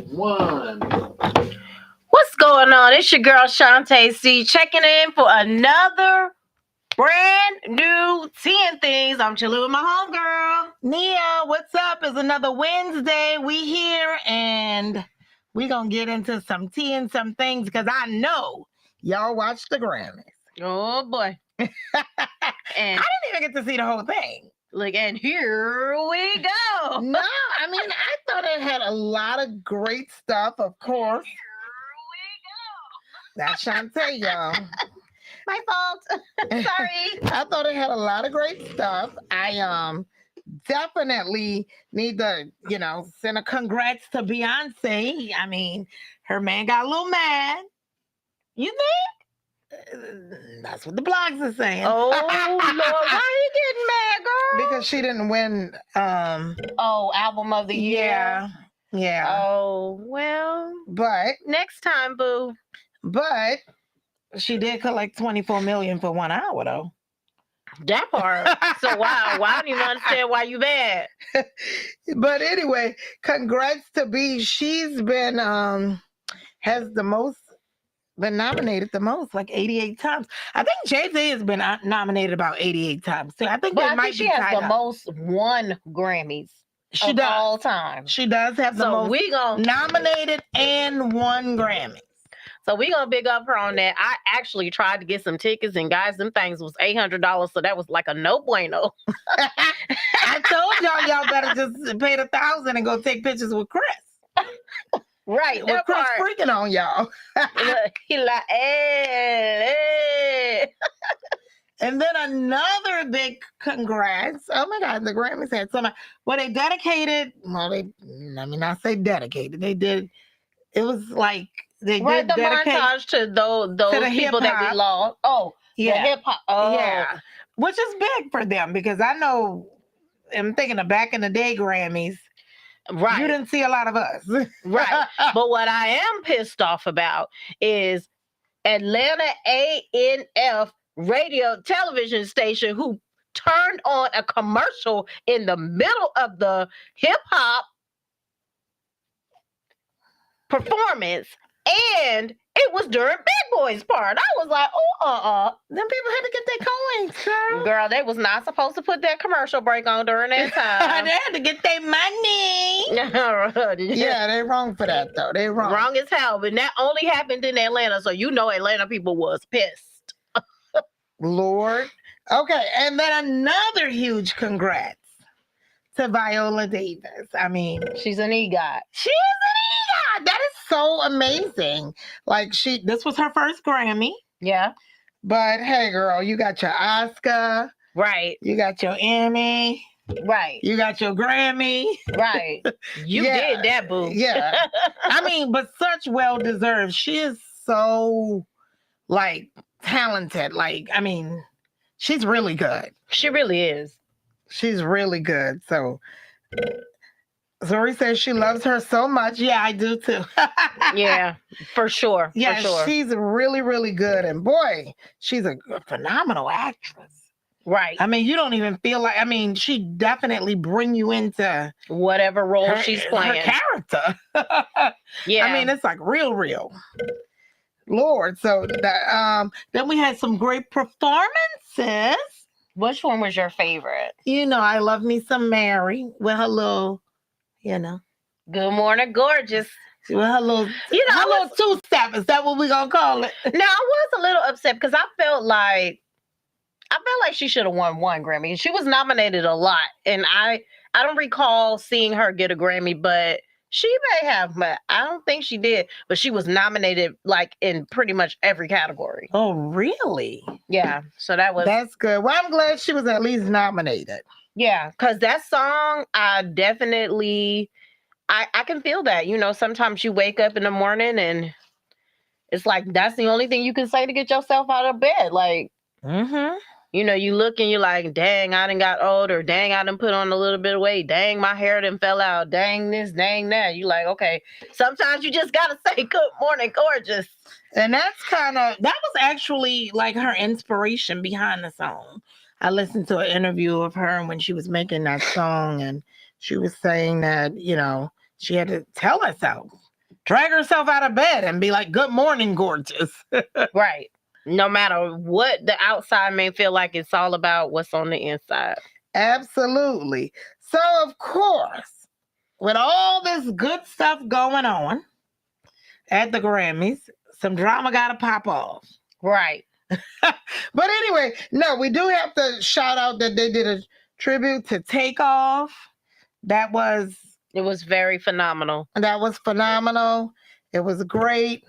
One. What's going on? It's your girl Shantae C checking in for another brand new 10 things. I'm chilling with my homegirl. Nia, what's up? It's another Wednesday. We here and we gonna get into some tea and some things because I know y'all watched the Grammys. Oh boy. And I didn't even get to see the whole thing. Look, and here we go. No, I mean, I thought it had a lot of great stuff, of course. Here we go. That's Shantae, y'all. My fault. Sorry. I thought it had a lot of great stuff. I definitely need to, send a congrats to Beyonce. I mean, her man got a little mad. You think? That's what the blogs are saying. Oh Lord, why you getting mad, girl? Because she didn't win album of the year. Yeah. Oh, well. But next time, boo. But she did collect $24 million for 1 hour though. That part. So wow, I don't even understand why you mad. But anyway, congrats to B. She's been has been nominated the most, like 88 times. I think Jay-Z has been nominated about 88 times too. I think she has the most won Grammys of all time. She does have the most nominated and won Grammys. So we gonna big up her on that. I actually tried to get some tickets, and guys, them things was $800, so that was like a no bueno. I told y'all better just pay the $1,000 and go take pictures with Chris. Right, with Chris freaking on y'all. He like, hey. And then another big congrats. Oh my God, the Grammys had so much. Well, they dedicated. Well, let me not say dedicated. They did. It was like they did the montage to those people that we lost. Oh, yeah, hip hop. Oh, yeah, which is big for them because I know. I'm thinking of back in the day Grammys. Right. You didn't see a lot of us. Right. But what I am pissed off about is Atlanta A&F radio television station who turned on a commercial in the middle of the hip hop performance, and it was during Big Boy's part. I was like, them people had to get their coins, girl. Girl, they was not supposed to put that commercial break on during that time. They had to get their money. Yeah, they wrong for that though. They wrong. Wrong as hell. But that only happened in Atlanta, so Atlanta people was pissed. Lord. Okay, and then another huge congrats to Viola Davis. I mean, she's an EGOT. She is an EGOT. That is so amazing. Like this was her first Grammy. Yeah. But hey, girl, you got your Oscar. Right. You got your Emmy. Right. You got your Grammy. Right. You did that, boo. Yeah. I mean, but such well-deserved. She is so, like, talented. Like, I mean, she's really good. She really is. She's really good. So, Zori says she loves her so much. Yeah, I do too. Yeah, for sure. Yeah, for sure. She's really, really good. And boy, she's a phenomenal actress. Right. I mean, you don't even feel like, I mean, she definitely bring you into whatever role she's playing. Her character. Yeah. I mean, it's like real. Lord. So that, then we had some great performances. Which one was your favorite? I love me some Mary with her little, Good morning, gorgeous. With her little, her little two-step. Is that what we're going to call it? Now, I was a little upset because I felt like she should have won one Grammy. She was nominated a lot, and I don't recall seeing her get a Grammy, but she may have, but I don't think she did. But she was nominated like in pretty much every category. Oh, really? Yeah. So that's good. Well, I'm glad she was at least nominated. Yeah, because that song, I definitely, I can feel that. Sometimes you wake up in the morning and it's like that's the only thing you can say to get yourself out of bed. Like, you look and you're like, dang, I done got older. Dang, I done put on a little bit of weight. Dang, my hair done fell out. Dang this, dang that. You like, okay. Sometimes you just got to say good morning, gorgeous. And that was actually like her inspiration behind the song. I listened to an interview of her when she was making that song, and she was saying that, She had to tell herself, drag herself out of bed and be like, "Good morning, gorgeous." Right. No matter what the outside may feel like, it's all about what's on the inside. Absolutely. So, of course, with all this good stuff going on at the Grammys, some drama got to pop off. Right. But anyway, no, we do have to shout out that they did a tribute to Takeoff. That was It was very phenomenal. phenomenal. It was great.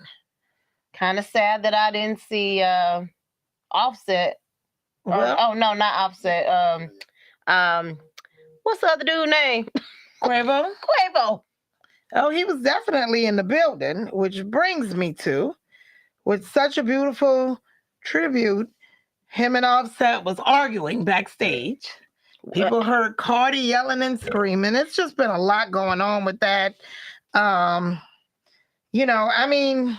Kind of sad that I didn't see Offset. Well, Oh no, not Offset. What's the other dude name? Quavo. Quavo. Oh, he was definitely in the building, which brings me to, with such a beautiful tribute, him and Offset was arguing backstage. People heard Cardi yelling and screaming. It's just been a lot going on with that. I mean,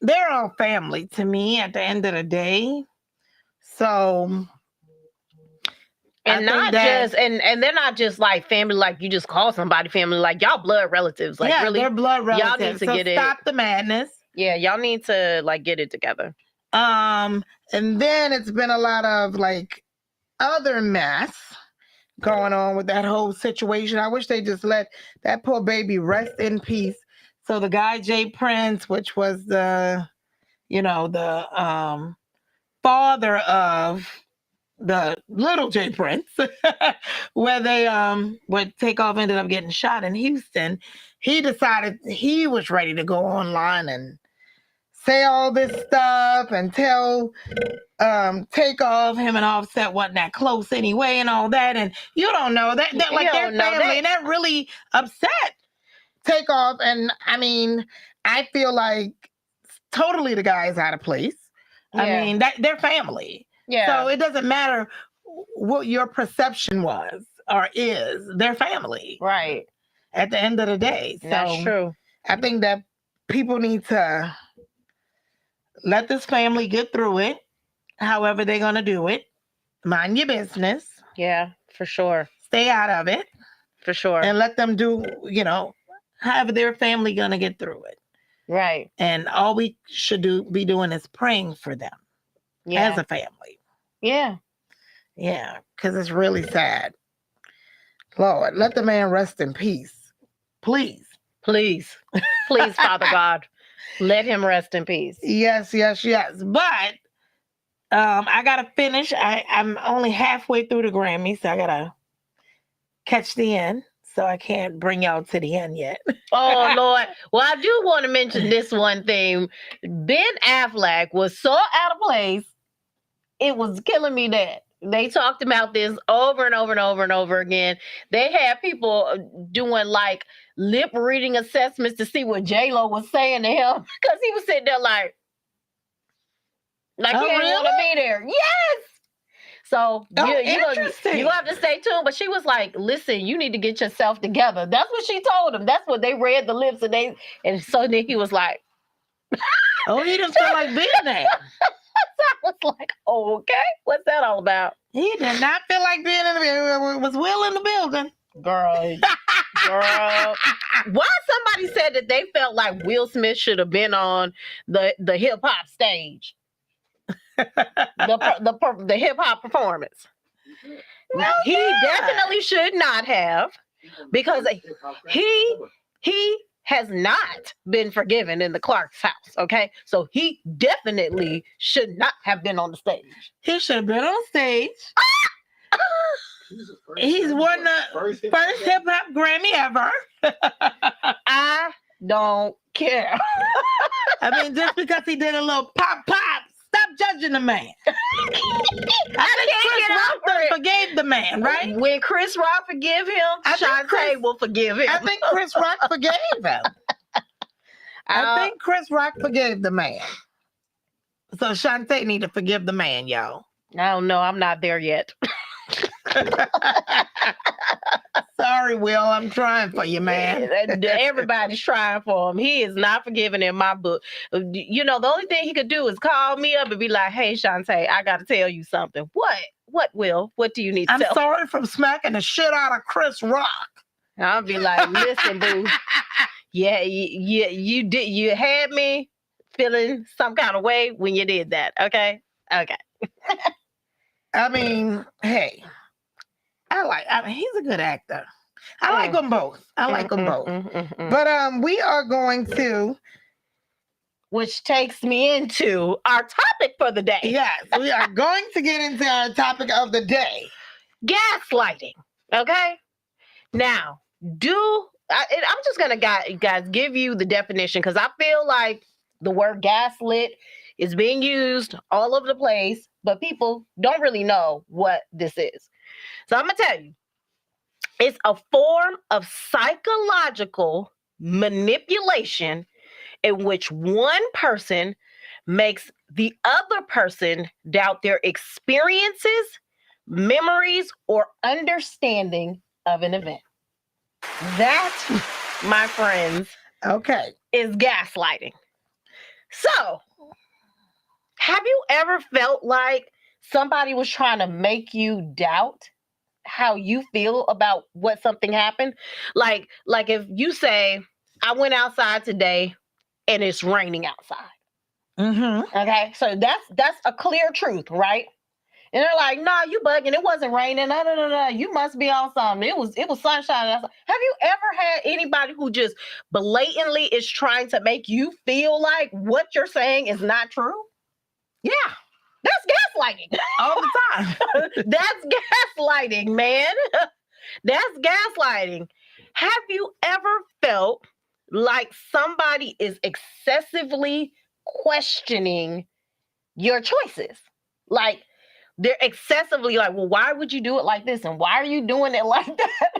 they're all family to me at the end of the day. So, and not just and they're not just like family, like you just call somebody family, like y'all blood relatives. Like yeah, really, they're blood relatives. Y'all need to so get stop the madness. Yeah, y'all need to like get it together. And then it's been a lot of like other mess going on with that whole situation. I wish they just let that poor baby rest in peace. So the guy Jay Prince, which was the father of the little Jay Prince, where Takeoff ended up getting shot in Houston, he decided he was ready to go online and say all this stuff and tell Takeoff him and Offset wasn't that close anyway and all that. And you don't know that like their family, and that really upset Takeoff. And I mean, I feel like totally the guy's out of place. Yeah. I mean, that they're family. Yeah. So it doesn't matter what your perception was or is. They're family. Right. At the end of the day. So that's true. I think that people need to let this family get through it, however they're going to do it. Mind your business. Yeah, for sure. Stay out of it. For sure. And let them do, however their family going to get through it. Right. And all we should be doing is praying for them as a family. Yeah. Yeah, because it's really sad. Lord, let the man rest in peace. Please. Please. Please, Father God. Let him rest in peace. Yes. But I got to finish. I'm only halfway through the Grammy, so I got to catch the end. So I can't bring y'all to the end yet. Oh, Lord. Well, I do want to mention this one thing. Ben Affleck was so out of place. It was killing me that they talked about this over and over and over and over again. They had people doing like lip reading assessments to see what J-Lo was saying to him because he was sitting there like he didn't want to be there. Yes. So you're going to have to stay tuned. But she was like, listen, you need to get yourself together. That's what she told him. That's what they read the lips. And so then he was like, oh, he didn't feel like being there. I was like, oh, okay. What's that all about? He did not feel like being in the building. Was Will in the building? Girl. Why somebody said that they felt like Will Smith should have been on the hip hop stage? the hip hop performance. Well, he definitely should not have, because he has not been forgiven in the Clark's house. Okay, so he definitely should not have been on the stage. He should have been on stage. He's won the first hip hop Grammy ever. I don't care. I mean, just because he did a little pop, stop judging the man. I think Chris Rock forgave the man, right? When Chris Rock forgive him, Shantae will forgive him. I think Chris Rock forgave him. I think Chris Rock forgave the man. So Shantae need to forgive the man, y'all. I don't know. I'm not there yet. Sorry, Will. I'm trying for you, man. Everybody's trying for him. He is not forgiven in my book. The only thing he could do is call me up and be like, hey, Shantae, I got to tell you something. What, Will? What do you need to tell me? I'm sorry for smacking the shit out of Chris Rock. I'll be like, listen, boo. Yeah, you had me feeling some kind of way when you did that. Okay. Okay. I mean, hey, he's a good actor. I like them both. I like them both. But we are going to, which takes me into our topic for the day. Yes, we are going to get into our topic of the day. Gaslighting. Okay. Now, I'm just gonna guys give you the definition because I feel like the word gaslit is being used all over the place, but people don't really know what this is. So I'm gonna tell you, it's a form of psychological manipulation in which one person makes the other person doubt their experiences, memories, or understanding of an event. That, my friends, is gaslighting. So, have you ever felt like somebody was trying to make you doubt how you feel about what something happened? Like if you say, I went outside today and it's raining outside. Okay, so that's a clear truth, right? And they're like, "Nah, you bugging. It wasn't raining. No. You must be on something. It was sunshine." Have you ever had anybody who just blatantly is trying to make you feel like what you're saying is not true? Yeah, that's gaslighting all the time. That's gaslighting, man. That's gaslighting. Have you ever felt like somebody is excessively questioning your choices? Like, they're excessively like, well, why would you do it like this? And why are you doing it like that?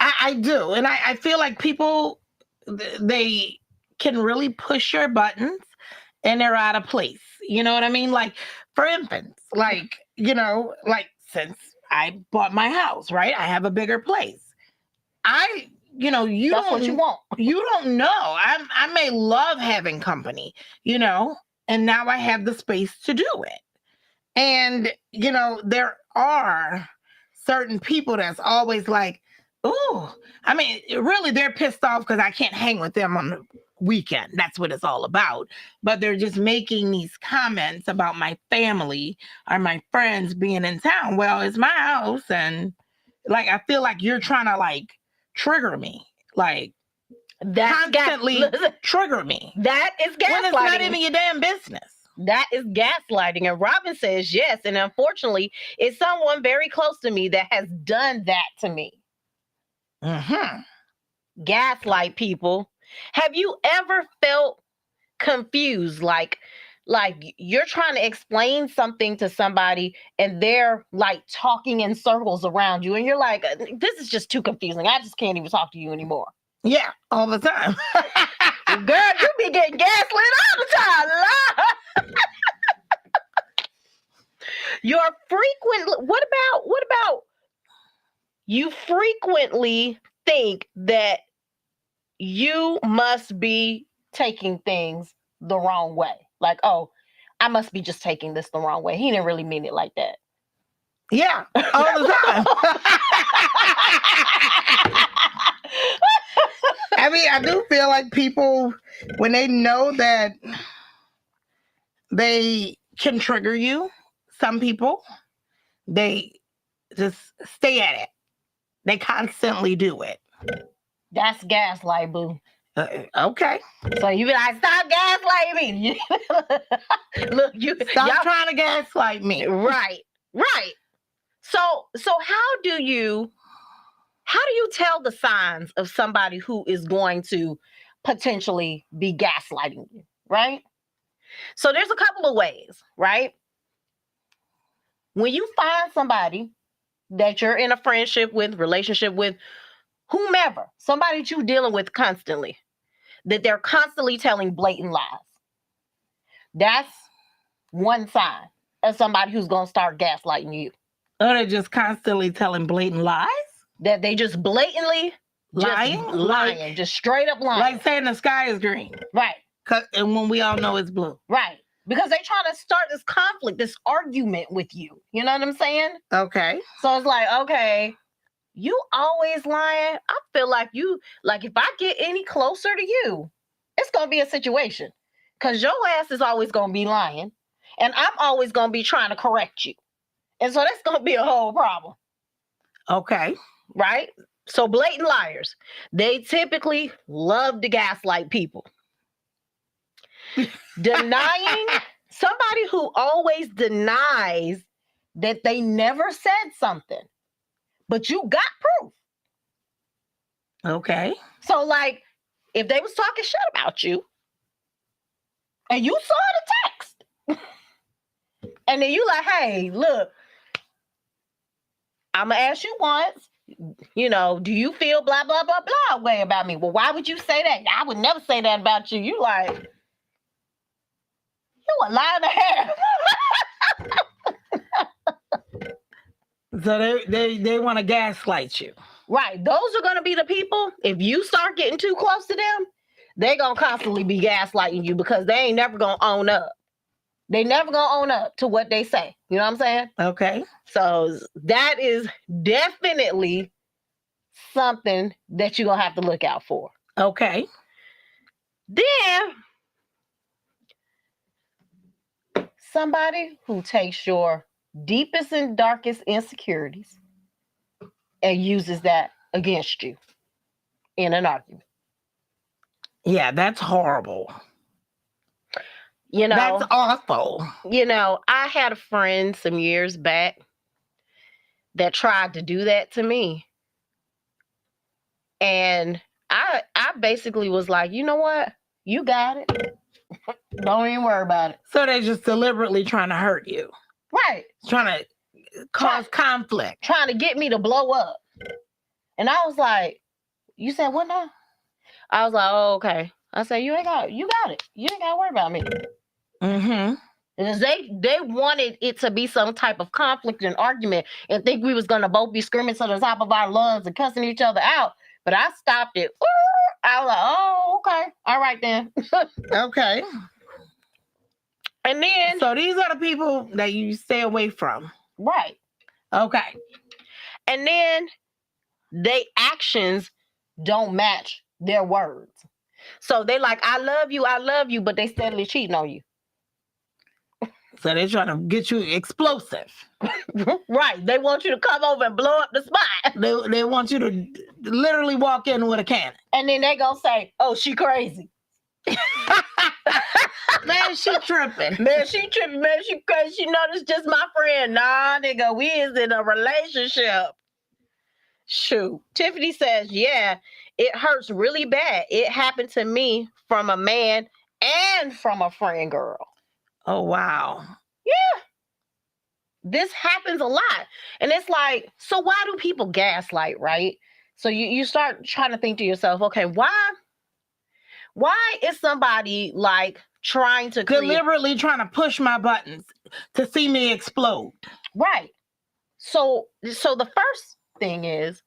I do. And I feel like people, they can really push your buttons and they're out of place. You know what I mean? Like, for instance, like, since I bought my house, right? I have a bigger place. That's what you want. You don't know. I may love having company, and now I have the space to do it. And, there are certain people that's always like, ooh, I mean, really, they're pissed off because I can't hang with them on the weekend. That's what it's all about. But they're just making these comments about my family or my friends being in town. Well, it's my house. And I feel like you're trying to trigger me. That's constantly trigger me. That is gaslighting. When it's not even your damn business. That is gaslighting. And Robin says yes. And unfortunately, it's someone very close to me that has done that to me. Gaslight people. Have you ever felt confused? Like you're trying to explain something to somebody and they're talking in circles around you. And you're like, this is just too confusing. I just can't even talk to you anymore. Yeah, all the time. Girl, you be getting gaslit all the time. What about you frequently think that you must be taking things the wrong way? Like, oh, I must be just taking this the wrong way. He didn't really mean it like that. Yeah, all the time. I mean, I do feel like people, when they know that they can trigger you, some people, they just stay at it. They constantly do it. That's gaslight, boo. Okay. So you be like, stop gaslighting me. Look, stop trying to gaslight me. Right. So how do you tell the signs of somebody who is going to potentially be gaslighting you, right? So there's a couple of ways, right? When you find somebody that you're in a friendship with, relationship with, whomever, somebody that you're dealing with constantly, that they're constantly telling blatant lies, that's one sign of somebody who's going to start gaslighting you. Or they're just constantly telling blatant lies? That they just blatantly lying, just straight up lying. Like saying the sky is green. Right. And when we all know it's blue. Right. Because they're trying to start this conflict, this argument with you. You know what I'm saying? Okay. So it's like, okay, you always lying. I feel like if I get any closer to you, it's going to be a situation. Because your ass is always going to be lying. And I'm always going to be trying to correct you. And so that's going to be a whole problem. Okay. Right? So blatant liars, they typically love to gaslight people. Denying, somebody who always denies that they never said something, but you got proof. Okay. So like, if they was talking shit about you and you saw the text and then you like, hey, look, I'm gonna ask you once, do you feel blah, blah, blah, blah way about me? Well, why would you say that? I would never say that about you. You like, you a lie and a half. So they want to gaslight you. Right. Those are going to be the people, if you start getting too close to them, they're going to constantly be gaslighting you because they ain't never going to own up. They never going to own up to what they say. You know what I'm saying? Okay. So that is definitely something that you're going to have to look out for. Okay. Then, somebody who takes your deepest and darkest insecurities and uses that against you in an argument. Yeah, that's horrible. You know, that's awful. I had a friend some years back that tried to do that to me. And I basically was like, you know what? You got it. Don't even worry about it. So they're just deliberately trying to hurt you. Right. Trying to cause conflict. Trying to get me to blow up. And I was like, you said what now? I was like, oh, okay. I said, you got it. You ain't got to worry about me. Mm-hmm. Because they wanted it to be some type of conflict and argument and think we was going to both be screaming to the top of our lungs and cussing each other out. But I stopped it. I was like, oh, okay. All right, then. Okay. And then... So these are the people that you stay away from. Right. Okay. And then their actions don't match their words. So they like, I love you, but they steadily cheating on you. So they're trying to get you explosive. Right. They want you to come over and blow up the spot. They want you to literally walk in with a cannon. And then they gonna say, oh, she crazy. Man, she tripping. Man, she tripping. Man, she crazy. She know this just my friend. Nah, nigga, we is in a relationship. Shoot. Tiffany says, yeah, it hurts really bad. It happened to me from a man and from a friend girl. Oh, wow. Yeah. This happens a lot. And it's like, so why do people gaslight, right? So you start trying to think to yourself, okay, why is somebody like trying to deliberately trying to push my buttons to see me explode? Right. So the first thing is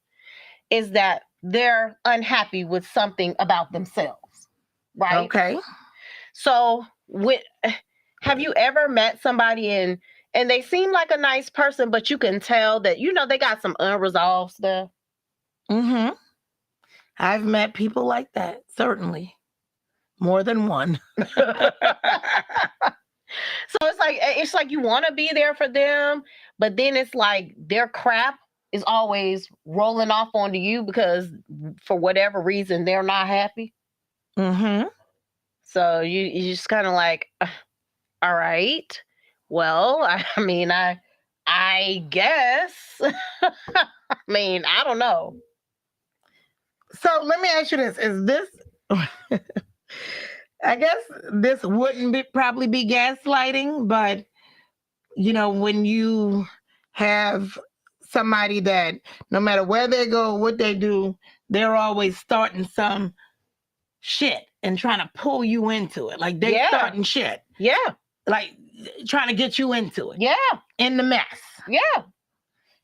that they're unhappy with something about themselves, right? Okay. So have you ever met somebody and they seem like a nice person, but you can tell that, they got some unresolved stuff? Mm-hmm. I've met people like that, certainly. More than one. So it's like you want to be there for them, but then it's like their crap is always rolling off onto you because for whatever reason they're not happy. Mm-hmm. So you just kind of like, all right, well, I guess. I mean, I don't know. So let me ask you this: is this? I guess this wouldn't probably be gaslighting, but when you have somebody that no matter where they go, what they do, they're always starting some shit and trying to pull you into it. Like they're starting shit. Yeah. Like trying to get you into it. Yeah. In the mess. Yeah.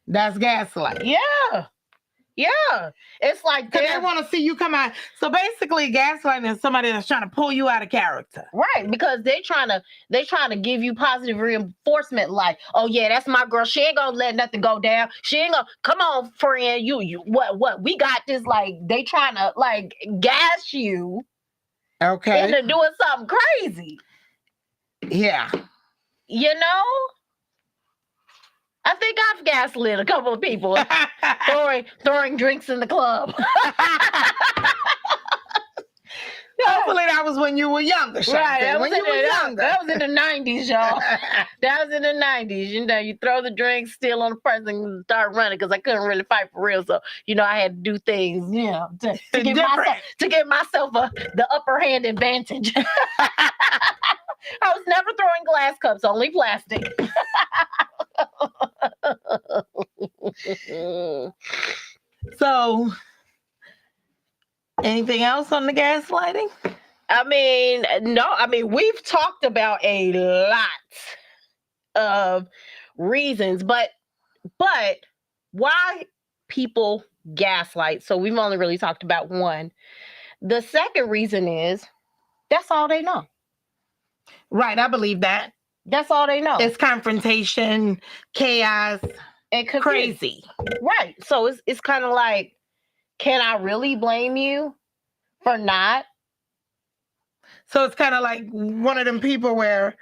That's gaslighting. Yeah. Yeah. It's like Because they want to see you come out. So basically, gaslighting is somebody that's trying to pull you out of character. right, because they trying to give you positive reinforcement, like, oh yeah, that's my girl. She ain't gonna let nothing go down. She ain't gonna come on, friend. You what we got this. Like they trying to like gas you Okay. into doing something crazy. Yeah. You know? I think I've gaslit a couple of people throwing drinks in the club. Hopefully that was when you were younger, Shantae. Right, that was, when you were younger. that was in the 90s, y'all. That was in the 90s. You know, you throw the drink, steal on the person, and start running because I couldn't really fight for real. So, you know, I had to do things, you know, to give myself the upper hand advantage. I was never throwing glass cups, only plastic. So, anything else on the gaslighting? I mean, no. I mean, we've talked about a lot of reasons, but why people gaslight? So we've only really talked about one. The second reason is that's all they know. Right, I believe that. That's all they know. It's confrontation, chaos, and crazy. Right. So it's kind of like, can I really blame you for not? So it's kind of like one of them people where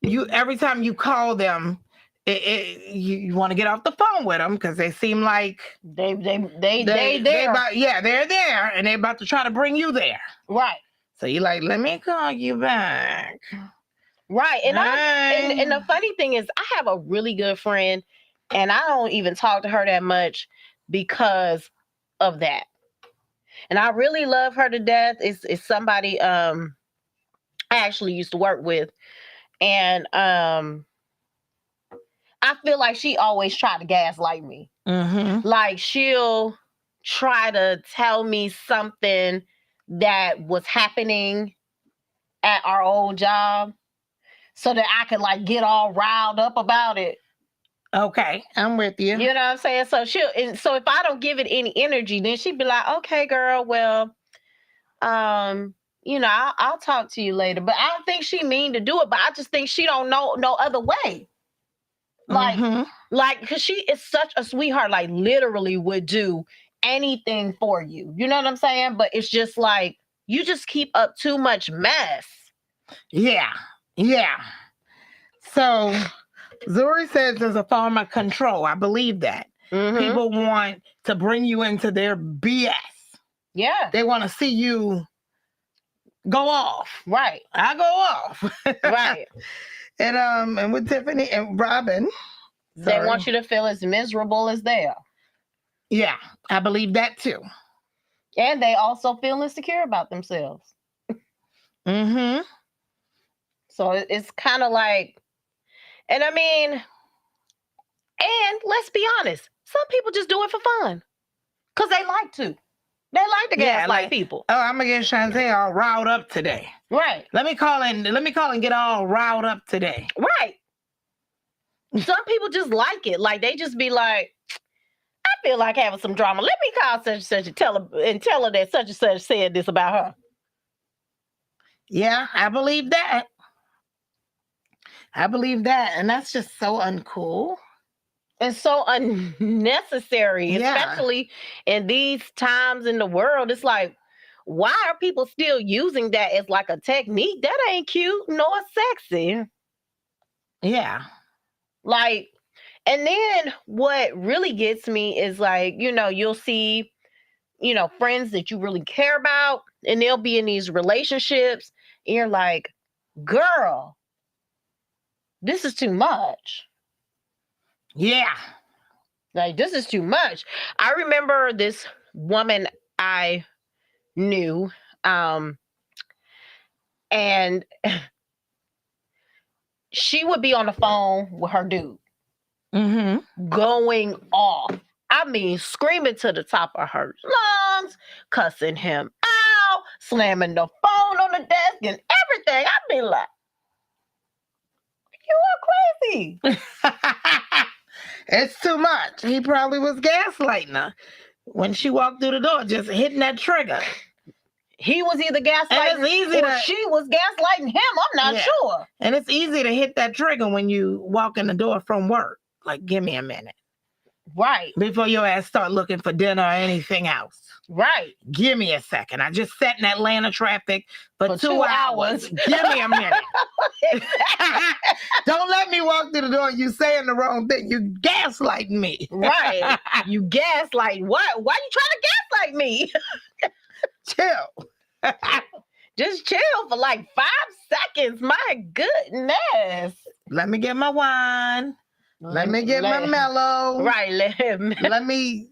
you every time you call them, you want to get off the phone with them because they seem like they there. They're there and they're about to try to bring you there. Right. So you're like, let me call you back. Right. And the funny thing is, I have a really good friend, and I don't even talk to her that much because of that. And I really love her to death. It's somebody I actually used to work with, and I feel like she always tried to gaslight me. Mm-hmm. Like she'll try to tell me something that was happening at our old job so that I could like get all riled up about it. Okay, I'm with you. You know what I'm saying? So so if I don't give it any energy, then she'd be like, okay, girl, well, you know, I'll talk to you later. But I don't think she mean to do it, but I just think she don't know no other way. Like, because she is such a sweetheart, like literally would do anything for you. You know what I'm saying? But it's just like, you just keep up too much mess. Yeah. So Zuri says there's a form of control. I believe that. Mm-hmm. People want to bring you into their BS. Yeah. They want to see you go off. Right. I go off. Right. And with Tiffany and Robin, they want you to feel as miserable as they are. Yeah, I believe that too. And they also feel insecure about themselves. Mm-hmm. So it's kind of like, and I mean, and let's be honest, some people just do it for fun because they like to. They like to gaslight people. Oh, I'm gonna get Shantae all riled up today. Right. Let me call and get all riled up today. Right. Some people just like it. Like they just be like, I feel like having some drama. Let me call such and such and tell her that such and such said this about her. Yeah, I believe that. And that's just so uncool. And so unnecessary, especially in these times in the world. It's like, why are people still using that as like a technique? That ain't cute nor sexy. Yeah. Like, and then what really gets me is like, you know, you'll see, you know, friends that you really care about, and they'll be in these relationships, and you're like, girl, this is too much. Yeah. Like, this is too much. I remember this woman I knew, and she would be on the phone with her dude, going off. I mean, screaming to the top of her lungs, cussing him out, slamming the phone on the desk and everything. I'd be like, you are crazy. It's too much. He probably was gaslighting her when she walked through the door, just hitting that trigger. He was either gaslighting or she was gaslighting him. I'm not sure. And it's easy to hit that trigger when you walk in the door from work. Like, give me a minute. Right. Before your ass start looking for dinner or anything else. Right. Give me a second. I just sat in Atlanta traffic for 2 hours. Give me a minute. Don't let me walk through the door and you saying the wrong thing. You gaslighting me. Right. You gaslight. What? Why you trying to gaslight me? Chill. Just chill for like 5 seconds. My goodness. Let me get my wine. Let me get my mellow. Right. Let me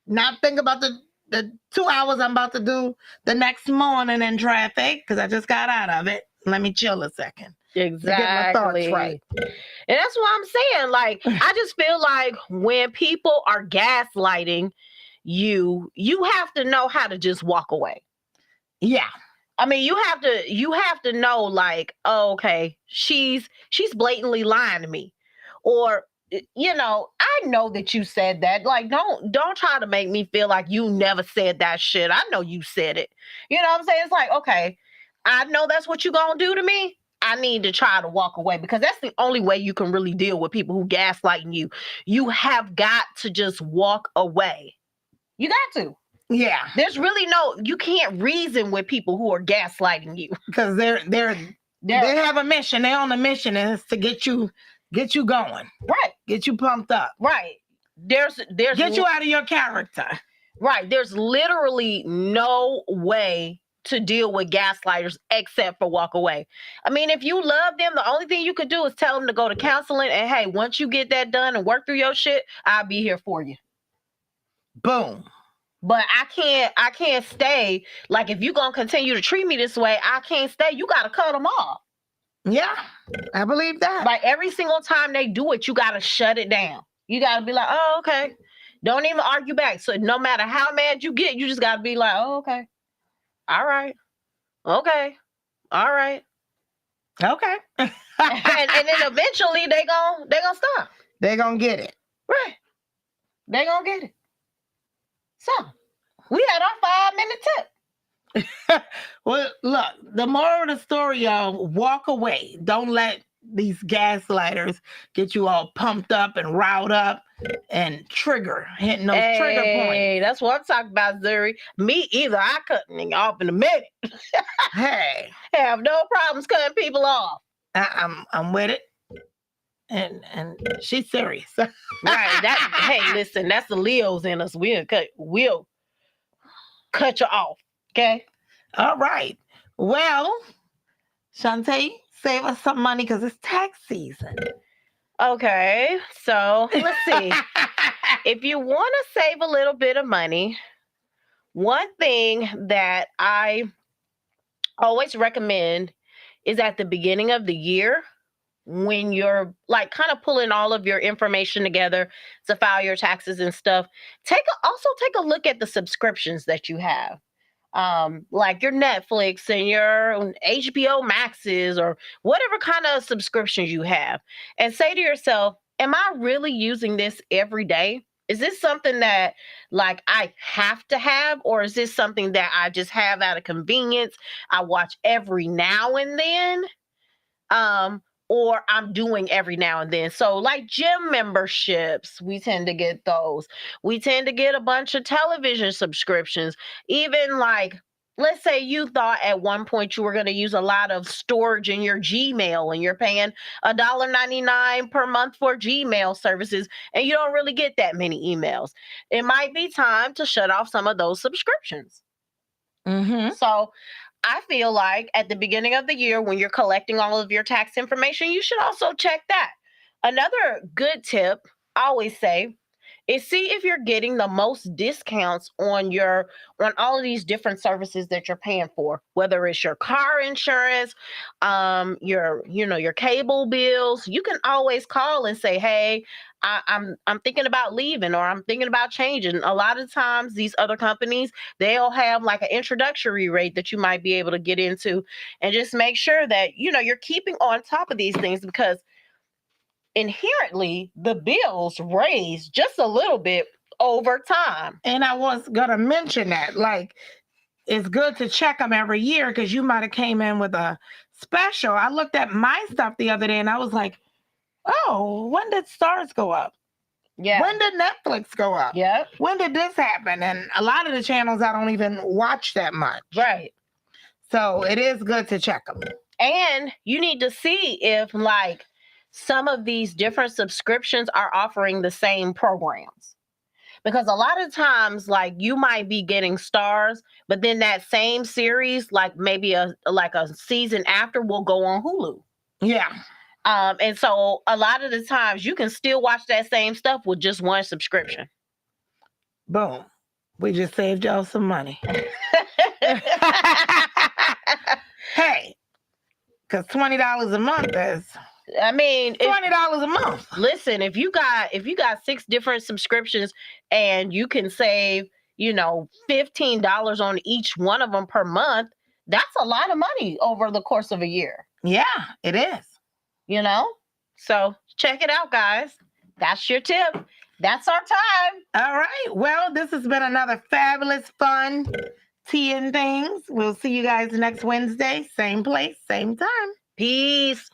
not think about the 2 hours I'm about to do the next morning in traffic because I just got out of it. Let me chill a second. Exactly. Get my thoughts right. And that's what I'm saying. Like, I just feel like when people are gaslighting you have to know how to just walk away. Yeah. I mean, you have to know, like, oh, okay, she's blatantly lying to me. Or, you know, I know that you said that. Like, don't try to make me feel like you never said that shit. I know you said it. You know what I'm saying? It's like, okay, I know that's what you're gonna do to me. I need to try to walk away because that's the only way you can really deal with people who gaslighting you. You have got to just walk away. You got to. Yeah. There's really you can't reason with people who are gaslighting you. Because they have a mission. They're on a mission, and it's to get you going. Right. Get you pumped up. Right. There's get you out of your character. Right. There's literally no way to deal with gaslighters except for walk away. I mean, if you love them, the only thing you could do is tell them to go to counseling, and hey, once you get that done and work through your shit, I'll be here for you. Boom. But I can't stay. Like, if you're going to continue to treat me this way, I can't stay. You got to cut them off. Yeah, I believe that. Like, every single time they do it, you got to shut it down. You got to be like, oh, okay. Don't even argue back. So no matter how mad you get, you just got to be like, oh, okay. All right. Okay. All right. Okay. and then eventually they gonna stop. They gonna get it. Right. They gonna get it. So we had our 5-minute tip. Well, look, the moral of the story, y'all, walk away. Don't let these gaslighters get you all pumped up and riled up and hitting those trigger points. Hey, that's what I'm talking about, Zuri. Me either. I cut nigga off in a minute. Hey. Have no problems cutting people off. I'm with it. And she's serious. Right. Hey, listen, that's the Leos in us. We'll cut you off. Okay? All right. Well, Shantae, save us some money because it's tax season. Okay. So let's see. If you want to save a little bit of money, one thing that I always recommend is at the beginning of the year, when you're like kind of pulling all of your information together to file your taxes and stuff, also take a look at the subscriptions that you have. Like your Netflix and your HBO Maxes or whatever kind of subscriptions you have, and say to yourself, am I really using this every day? Is this something that like I have to have, or is this something that I just have out of convenience? I watch every now and then. Or I'm doing every now and then. So like gym memberships, we tend to get those. We tend to get a bunch of television subscriptions. Even like, let's say you thought at one point you were going to use a lot of storage in your Gmail and you're paying $1.99 per month for Gmail services and you don't really get that many emails. It might be time to shut off some of those subscriptions. Mm-hmm. So I feel like at the beginning of the year, when you're collecting all of your tax information, you should also check that. Another good tip, I always say, is see if you're getting the most discounts on all of these different services that you're paying for, whether it's your car insurance, your cable bills. You can always call and say, hey, I'm thinking about leaving, or I'm thinking about changing. A lot of times these other companies, they'll have like an introductory rate that you might be able to get into, and just make sure that you're keeping on top of these things, because inherently the bills raise just a little bit over time. And I was gonna mention that, like, it's good to check them every year because you might have came in with a special. I looked at my stuff the other day and I was like, oh, when did stars go up? Yeah. When did Netflix go up? Yep. When did this happen? And a lot of the channels I don't even watch that much. Right. So it is good to check them. And you need to see if, like, some of these different subscriptions are offering the same programs. Because a lot of times, like, you might be getting stars, but then that same series, like maybe a season after, will go on Hulu. Yeah. And so a lot of the times you can still watch that same stuff with just one subscription. Boom. We just saved y'all some money. Hey, because $20 a month is, I mean, $20 a month. Listen, if you got 6 different subscriptions and you can save, $15 on each one of them per month, that's a lot of money over the course of a year. Yeah, it is. So check it out, guys. That's your tip. That's our time. All right. Well, this has been another fabulous, fun tea and things. We'll see you guys next Wednesday. Same place, same time. Peace.